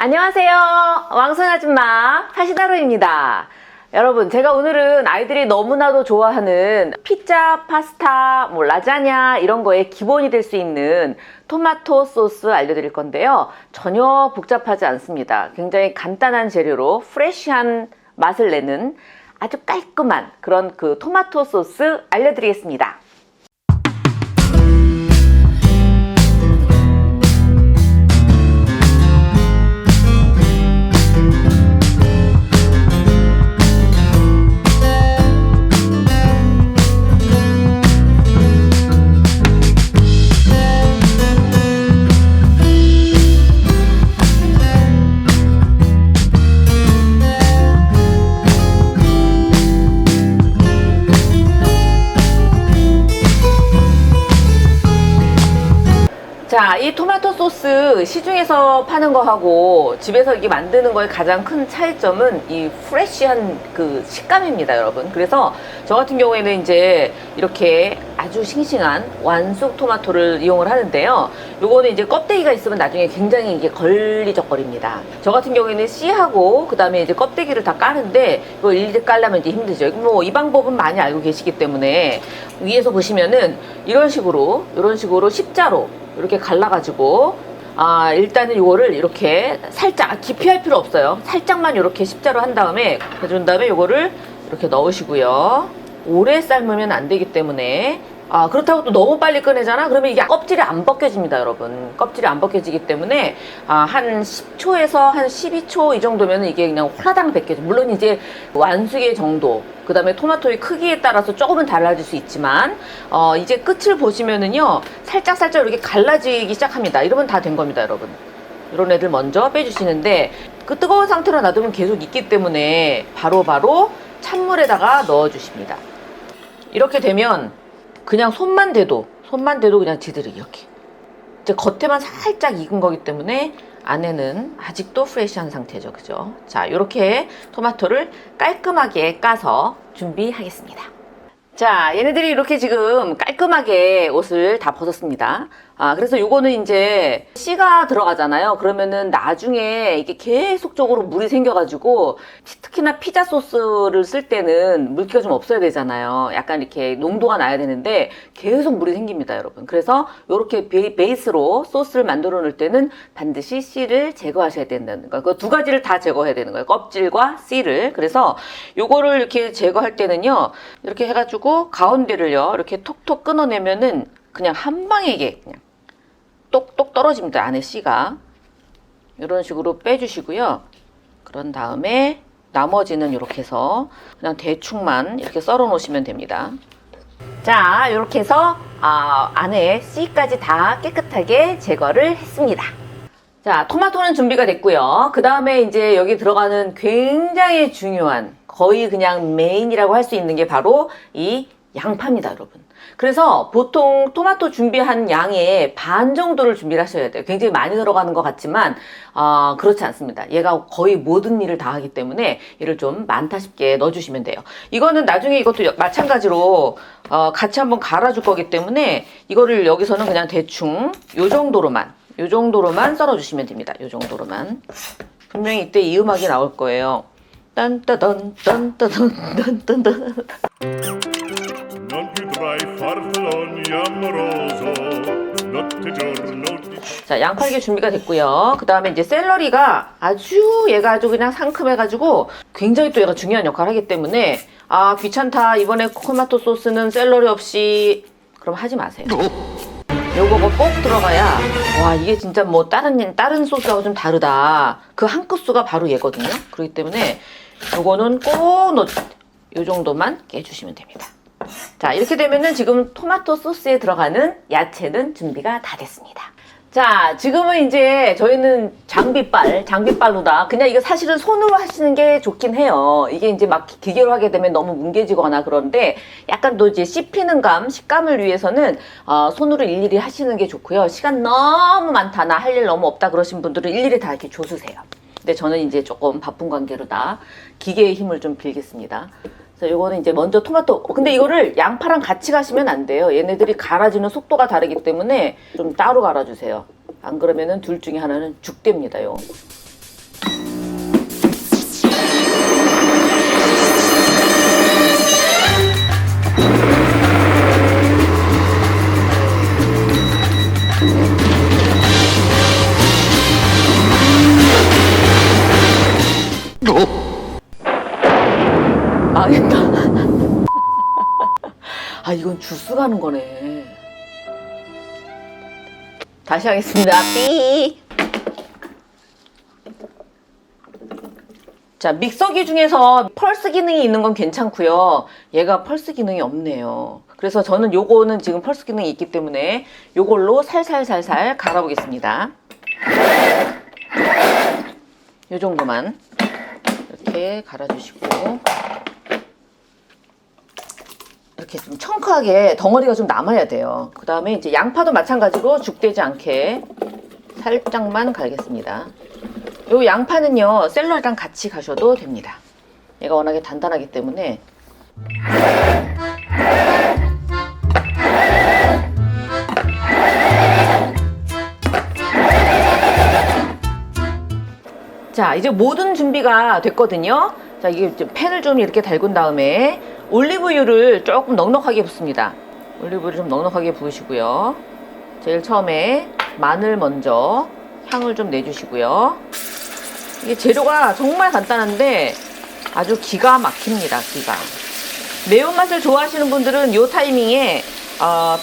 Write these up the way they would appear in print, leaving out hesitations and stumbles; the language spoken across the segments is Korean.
안녕하세요. 왕손 아줌마 파시나로입니다. 여러분, 제가 오늘은 아이들이 너무나도 좋아하는 피자, 파스타, 라자냐 이런 거에 기본이 될 수 있는 토마토 소스 알려드릴 건데요. 전혀 복잡하지 않습니다. 굉장히 간단한 재료로 프레쉬한 맛을 내는 아주 깔끔한 그런 그 토마토 소스 알려드리겠습니다. 자, 이 토마토 소스 시중에서 파는 거하고 집에서 이게 만드는 거의 가장 큰 차이점은 이 프레쉬한 그 식감입니다, 여러분. 그래서 저 같은 경우에는 이제 이렇게 아주 싱싱한 완숙 토마토를 이용을 하는데요. 요거는 이제 껍데기가 있으면 나중에 굉장히 이게 걸리적거립니다. 저 같은 경우에는 씨하고 그 다음에 이제 껍데기를 다 까는데 이거 일일이 깔려면 이제 힘들죠. 뭐 이 방법은 많이 알고 계시기 때문에 위에서 보시면은 이런 식으로 십자로 이렇게 갈라가지고 일단은 이거를 이렇게 살짝 깊이 할 필요 없어요. 살짝만 이렇게 십자로 한 다음에 해준 다음에 이거를 이렇게 넣으시고요. 오래 삶으면 안 되기 때문에 그렇다고 또 너무 빨리 꺼내잖아? 그러면 이게 껍질이 안 벗겨집니다, 여러분. 껍질이 안 벗겨지기 때문에 한 10초에서 한 12초 이 정도면 이게 그냥 홀라당 벗겨져. 물론 이제 완숙의 정도, 그 다음에 토마토의 크기에 따라서 조금은 달라질 수 있지만 이제 끝을 보시면은요 살짝 이렇게 갈라지기 시작합니다. 이러면 다 된 겁니다, 여러분. 이런 애들 먼저 빼주시는데 그 뜨거운 상태로 놔두면 계속 익기 때문에 바로 찬물에다가 넣어주십니다. 이렇게 되면 그냥 손만 대도 그냥 지드르기 이렇게 이제 겉에만 살짝 익은 거기 때문에 안에는 아직도 프레시한 상태죠, 그죠? 자, 이렇게 토마토를 깔끔하게 까서 준비하겠습니다. 자, 얘네들이 이렇게 지금 깔끔하게 옷을 다 벗었습니다. 그래서 요거는 이제 씨가 들어가잖아요. 그러면은 나중에 이게 계속적으로 물이 생겨가지고 특히나 피자 소스를 쓸 때는 물기가 좀 없어야 되잖아요. 약간 이렇게 농도가 나야 되는데 계속 물이 생깁니다, 여러분. 그래서 요렇게 베이스로 소스를 만들어 놓을 때는 반드시 씨를 제거하셔야 된다는 거예요. 그 두 가지를 다 제거해야 되는 거예요. 껍질과 씨를. 그래서 요거를 이렇게 제거할 때는요, 이렇게 해가지고 가운데를요, 이렇게 톡톡 끊어내면은 그냥 한 방에 이게 그냥 똑똑 떨어집니다. 안에 씨가. 이런 식으로 빼주시고요. 그런 다음에 나머지는 이렇게 해서 그냥 대충만 이렇게 썰어 놓으시면 됩니다. 자, 이렇게 해서 안에 씨까지 다 깨끗하게 제거를 했습니다. 자, 토마토는 준비가 됐고요. 그 다음에 이제 여기 들어가는 굉장히 중요한 거의 그냥 메인이라고 할 수 있는 게 바로 이 양파입니다, 여러분. 그래서 보통 토마토 준비한 양의 반 정도를 준비를 하셔야 돼요. 굉장히 많이 들어가는 것 같지만 그렇지 않습니다. 얘가 거의 모든 일을 다 하기 때문에 얘를 좀 많다 싶게 넣어주시면 돼요. 이거는 나중에 이것도 마찬가지로 같이 한번 갈아줄 거기 때문에 이거를 여기서는 그냥 대충 요 정도로만 썰어주시면 됩니다. 요 정도로만. 분명히 이때 이 음악이 나올 거예요. 딴따던 딴따던 딴따던. 자, 양파게 준비가 됐고요. 그 다음에 이제 샐러리가 얘가 아주 그냥 상큼해가지고 굉장히 또 얘가 중요한 역할을 하기 때문에 귀찮다, 이번에 토마토 소스는 샐러리 없이, 그럼 하지 마세요. 요거가 꼭 들어가야 이게 진짜 뭐 다른 소스하고 좀 다르다, 그 한 끗수가 바로 얘거든요. 그렇기 때문에 요거는 꼭 요 정도만 깨주시면 됩니다. 자, 이렇게 되면은 지금 토마토 소스에 들어가는 야채는 준비가 다 됐습니다. 자, 지금은 이제 저희는 장비빨로다. 그냥 이거 사실은 손으로 하시는 게 좋긴 해요. 이게 이제 막 기계로 하게 되면 너무 뭉개지거나 그런데 약간 또 이제 씹히는 식감을 위해서는 손으로 일일이 하시는 게 좋고요. 시간 너무 많다, 나 할 일 너무 없다 그러신 분들은 일일이 다 이렇게 줘주세요. 근데 저는 이제 조금 바쁜 관계로 다 기계의 힘을 좀 빌겠습니다. 그래서 요거는 이제 먼저 토마토, 근데 이거를 양파랑 같이 가시면 안 돼요. 얘네들이 갈아지는 속도가 다르기 때문에 좀 따로 갈아주세요. 안 그러면은 둘 중에 하나는 죽됩니다. 요. 망했다. 아, 이건 주스 가는 거네. 다시 하겠습니다. 삐. 자, 믹서기 중에서 펄스 기능이 있는 건 괜찮고요. 얘가 펄스 기능이 없네요. 그래서 저는 요거는 지금 펄스 기능이 있기 때문에 요걸로 살살살살 갈아보겠습니다. 요 정도만 이렇게 갈아주시고, 이렇게 좀 청크하게 덩어리가 좀 남아야 돼요. 그 다음에 이제 양파도 마찬가지로 죽되지 않게 살짝만 갈겠습니다. 요 양파는요, 샐러리랑 같이 가셔도 됩니다. 얘가 워낙에 단단하기 때문에. 자, 이제 모든 준비가 됐거든요. 자, 이게 팬을 좀 이렇게 달군 다음에 올리브유를 조금 넉넉하게 붓습니다. 올리브유를 좀 넉넉하게 부으시고요. 제일 처음에 마늘 먼저 향을 좀 내주시고요. 이게 재료가 정말 간단한데 아주 기가 막힙니다. 기가. 매운맛을 좋아하시는 분들은 이 타이밍에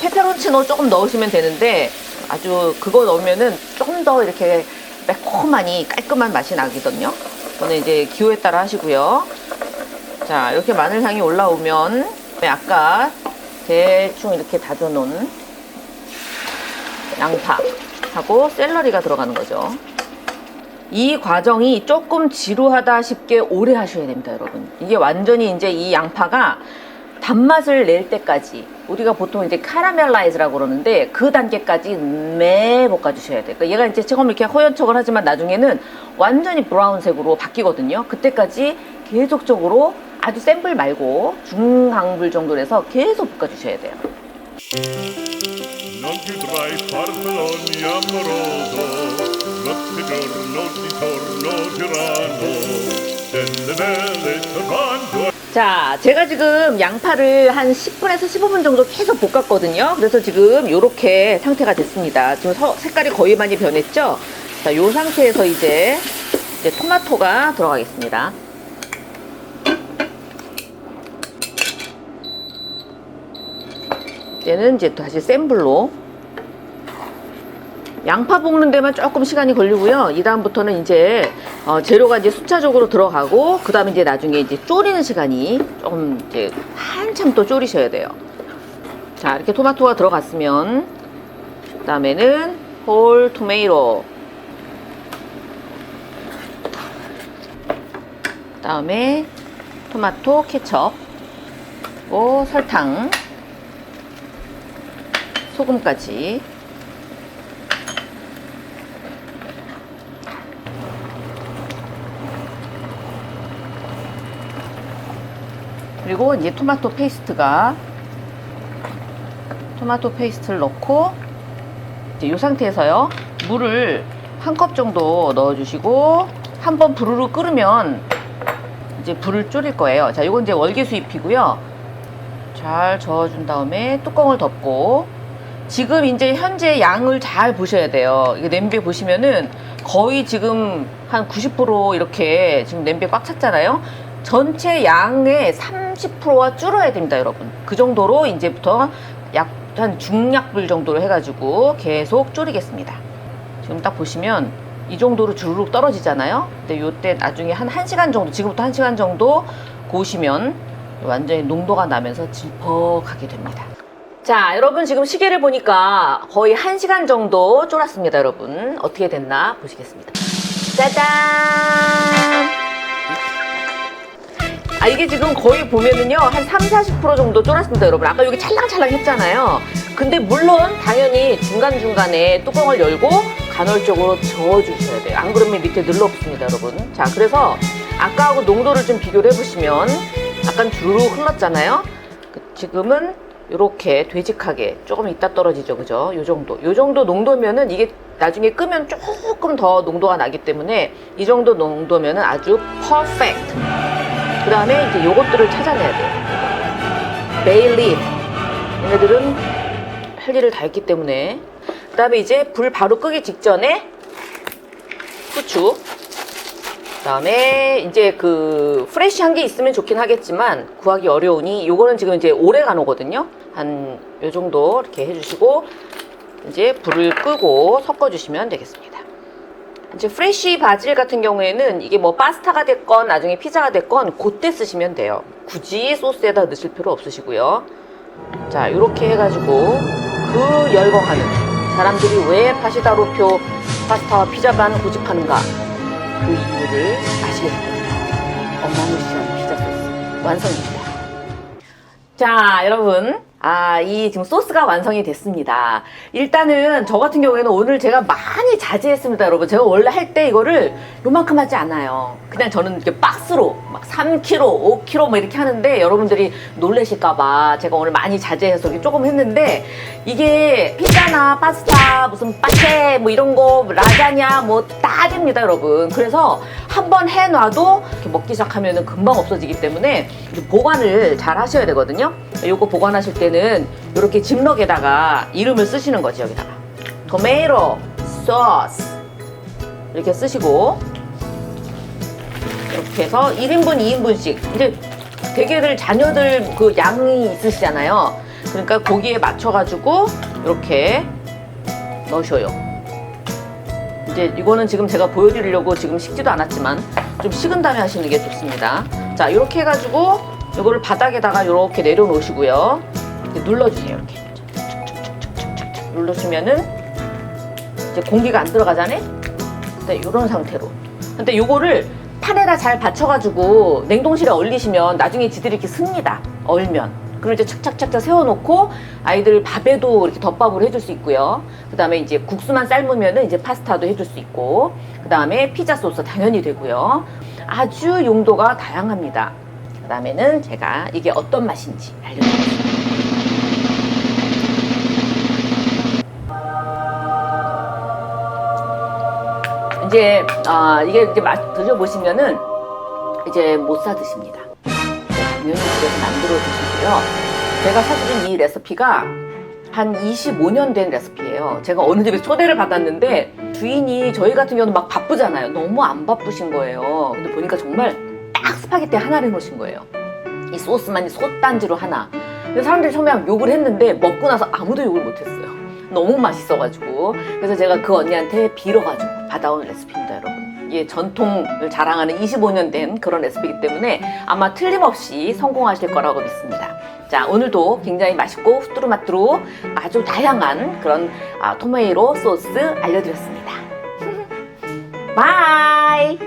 페페론치노 조금 넣으시면 되는데, 아주 그거 넣으면은 조금 더 이렇게 매콤하니 깔끔한 맛이 나거든요. 저는 이제 기호에 따라 하시고요. 자, 이렇게 마늘 향이 올라오면 아까 대충 이렇게 다져놓은 양파하고 샐러리가 들어가는 거죠. 이 과정이 조금 지루하다 싶게 오래 하셔야 됩니다, 여러분. 이게 완전히 이제 이 양파가 단맛을 낼 때까지, 우리가 보통 이제 카라멜라이즈라고 그러는데 그 단계까지 매 볶아주셔야 돼요. 그러니까 얘가 이제 처음 이렇게 허연척을 하지만 나중에는 완전히 브라운색으로 바뀌거든요. 그때까지 계속적으로 아주 센 불 말고 중강불 정도로 해서 계속 볶아주셔야 돼요. Non più tra i farfalloni amoroso, notte giorno di torno tirano, delle belle cervando. 자, 제가 지금 양파를 한 10분에서 15분 정도 계속 볶았거든요. 그래서 지금 이렇게 상태가 됐습니다. 지금 색깔이 거의 많이 변했죠? 자, 이 상태에서 이제 토마토가 들어가겠습니다. 얘는 이제 다시 센 불로. 양파 볶는 데만 조금 시간이 걸리고요. 이 다음부터는 이제 재료가 이제 수차적으로 들어가고, 그 다음에 이제 나중에 이제 졸이는 시간이 조금 이제 한참 또 졸이셔야 돼요. 자, 이렇게 토마토가 들어갔으면, 그 다음에는 홀 토메이토, 그 다음에 토마토 케첩, 그리고 설탕, 소금까지. 그리고 이제 토마토 페이스트를 넣고, 이제 이 상태에서요, 물을 한 컵 정도 넣어주시고, 한번 부르르 끓으면 이제 불을 줄일 거예요. 자, 이건 이제 월계수잎이고요. 잘 저어준 다음에 뚜껑을 덮고, 지금 이제 현재 양을 잘 보셔야 돼요. 이게 냄비에 보시면은 거의 지금 한 90% 이렇게 지금 냄비에 꽉 찼잖아요. 전체 양의 30%와 줄어야 됩니다, 여러분. 그 정도로 이제부터 한 중약불 정도로 해가지고 계속 졸이겠습니다. 지금 딱 보시면 이 정도로 주르륵 떨어지잖아요. 근데 요때 나중에 한 1시간 정도, 지금부터 1시간 정도 고우시면 완전히 농도가 나면서 질퍽하게 됩니다. 자, 여러분 지금 시계를 보니까 거의 1시간 정도 졸았습니다, 여러분. 어떻게 됐나 보시겠습니다. 짜잔! 이게 지금 거의 보면은요, 한 30-40% 정도 졸았습니다, 여러분. 아까 여기 찰랑찰랑 했잖아요. 근데 물론 당연히 중간중간에 뚜껑을 열고 간헐적으로 저어주셔야 돼요. 안 그러면 밑에 눌러붙습니다, 여러분. 자, 그래서 아까하고 농도를 좀 비교를 해보시면 약간 주르륵 흘렀잖아요. 지금은 이렇게 되직하게 조금 이따 떨어지죠, 그죠? 요 정도 농도면은 이게 나중에 끄면 조금 더 농도가 나기 때문에 이 정도 농도면은 아주 퍼펙트. 그 다음에 이제 요것들을 찾아내야 돼요. 베일리프. 얘네들은 할 일을 다 했기 때문에. 그 다음에 이제 불 바로 끄기 직전에 후추. 그다음에 이제 그 프레쉬한 게 있으면 좋긴 하겠지만 구하기 어려우니 요거는 지금 이제 오레가노거든요. 한 요 정도 이렇게 해주시고 이제 불을 끄고 섞어주시면 되겠습니다. 이제 프레쉬 바질 같은 경우에는 이게 뭐 파스타가 됐건 나중에 피자가 됐건 그때 쓰시면 돼요. 굳이 소스에다 넣으실 필요 없으시고요. 자, 이렇게 해가지고 그 열광하는 사람들이 왜 파시다로표 파스타와 피자만 고집하는가 그 이유를 아시게 될 겁니다. 어마무시한 피자 소스 완성입니다. 자, 여러분. 이 지금 소스가 완성이 됐습니다. 일단은 저 같은 경우에는 오늘 제가 많이 자제했습니다, 여러분. 제가 원래 할 때 이거를 요만큼 하지 않아요. 그냥 저는 이렇게 박스로 막 3kg, 5kg 뭐 이렇게 하는데 여러분들이 놀라실까봐 제가 오늘 많이 자제해서 이렇게 조금 했는데 이게 피자나 파스타, 무슨 파테 뭐 이런 거, 라자냐 뭐 딱입니다, 여러분. 그래서 한번 해놔도 이렇게 먹기 시작하면 금방 없어지기 때문에 보관을 잘 하셔야 되거든요. 요거 보관하실 때는 이렇게 짚럭에다가 이름을 쓰시는 거지. 여기다가 토마토 소스 이렇게 쓰시고 이렇게 해서 1인분 2인분씩 이제 대개들 자녀들 그 양이 있으시잖아요. 그러니까 거기에 맞춰가지고 이렇게 넣으셔요. 이제 이거는 지금 제가 보여드리려고 지금 식지도 않았지만 좀 식은 다음에 하시는 게 좋습니다. 자, 이렇게 해가지고 이거를 바닥에다가 이렇게 내려놓으시고요. 이렇게 눌러주세요. 이렇게 착착착착착착 눌러주면은 이제 공기가 안 들어가잖아요. 네, 이런 상태로. 근데 요거를 판에다 잘 받쳐가지고 냉동실에 얼리시면 나중에 지들이 이렇게 습니다. 얼면. 그걸 이제 착착착착 세워놓고 아이들 밥에도 이렇게 덮밥으로 해줄 수 있고요. 그 다음에 이제 국수만 삶으면은 이제 파스타도 해줄 수 있고, 그 다음에 피자 소스 당연히 되고요. 아주 용도가 다양합니다. 그 다음에는 제가 이게 어떤 맛인지 알려드리겠습니다. 이제 이게 이제 맛 드셔보시면은 이제 못 사 드십니다. 당연히 집에서 만들어 드시고요. 제가 사실은 이 레시피가 한 25년 된 레시피예요. 제가 어느 집에 초대를 받았는데 주인이 저희 같은 경우는 막 바쁘잖아요. 너무 안 바쁘신 거예요. 근데 보니까 정말 딱 스파게티 하나를 해놓으신 거예요. 이 소스만 솥단지로 하나. 근데 사람들이 처음에 욕을 했는데 먹고 나서 아무도 욕을 못했어요. 너무 맛있어가지고. 그래서 제가 그 언니한테 빌어가지고 받아온 레시피입니다, 여러분. 이게 전통을 자랑하는 25년 된 그런 레시피이기 때문에 아마 틀림없이 성공하실 거라고 믿습니다. 자, 오늘도 굉장히 맛있고 후뚜루마뚜루 아주 다양한 그런 토마토 소스 알려드렸습니다. 바이!